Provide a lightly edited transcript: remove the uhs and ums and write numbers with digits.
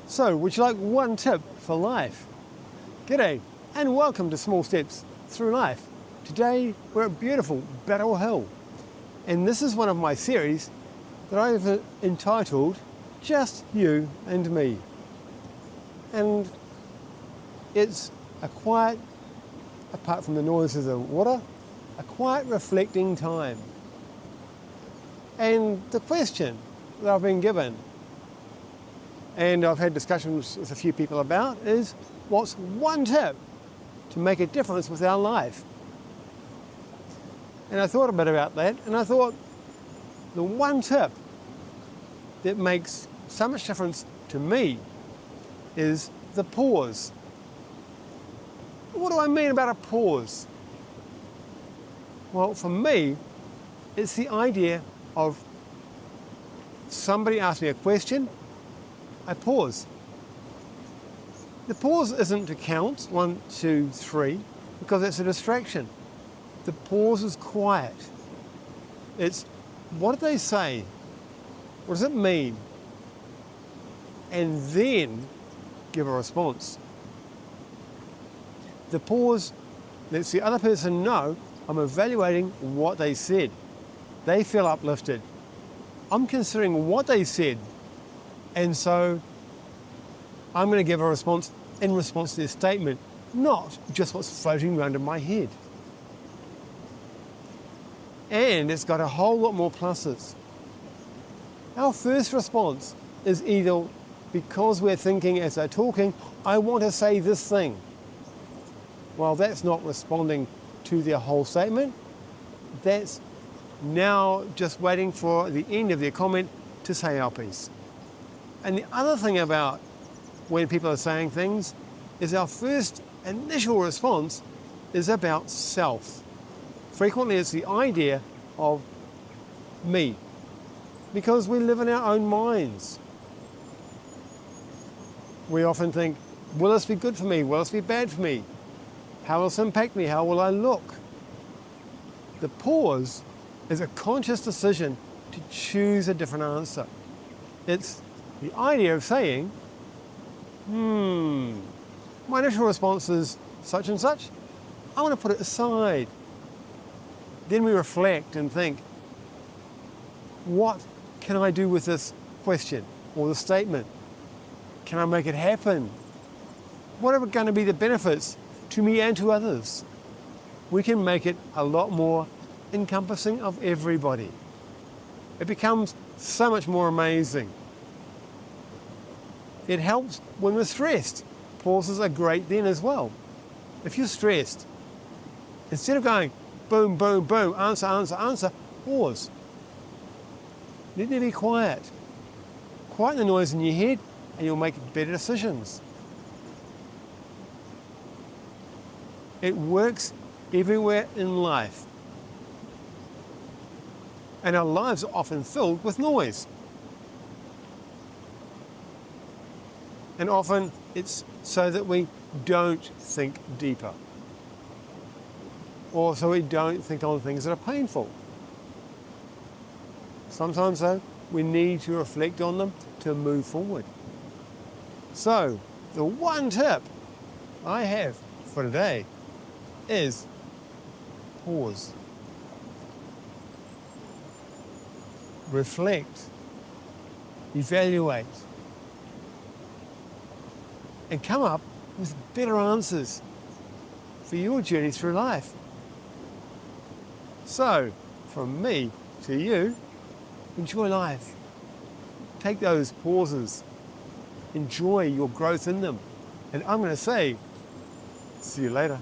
So, would you like one tip for life? G'day, and welcome to Small Steps Through Life. Today, we're at beautiful Battle Hill, and this is one of my series that I've entitled Just You and Me. And it's a quiet, apart from the noises of water, a quiet reflecting time. And the question that I've been given, and I've had discussions with a few people about, is what's one tip to make a difference with our life? And I thought a bit about that, and I thought the one tip that makes so much difference to me is the pause. What do I mean about a pause? Well, for me, it's the idea of somebody asks me a question, I pause. The pause isn't to count 1, 2, 3, because it's a distraction. The pause is quiet. It's, what did they say? What does it mean? And then give a response. The pause lets the other person know I'm evaluating what they said. They feel uplifted. I'm considering what they said, and so I'm going to give a response in response to their statement, not just what's floating around in my head. And it's got a whole lot more pluses. Our first response is either because we're thinking as they're talking, I want to say this thing. Well, that's not responding to their whole statement. That's now just waiting for the end of their comment to say our piece. And the other thing about when people are saying things is our first initial response is about self. Frequently it's the idea of me, because we live in our own minds. We often think, will this be good for me? Will this be bad for me? How will this impact me? How will I look? The pause is a conscious decision to choose a different answer. It's the idea of saying, my initial response is such and such. I want to put it aside. Then we reflect and think, what can I do with this question or the statement? Can I make it happen? What are going to be the benefits to me and to others? We can make it a lot more encompassing of everybody. It becomes so much more amazing. It helps when we're stressed. Pauses are great then as well. If you're stressed, instead of going boom, boom, boom, answer, answer, answer, pause. Let there be quiet. Quiet the noise in your head and you'll make better decisions. It works everywhere in life. And our lives are often filled with noise. And often it's so that we don't think deeper. Or so we don't think on things that are painful. Sometimes though, we need to reflect on them to move forward. So, the one tip I have for today is pause. Reflect. Evaluate. And come up with better answers for your journey through life. So, from me to you, enjoy life. Take those pauses. Enjoy your growth in them. And I'm going to say, see you later.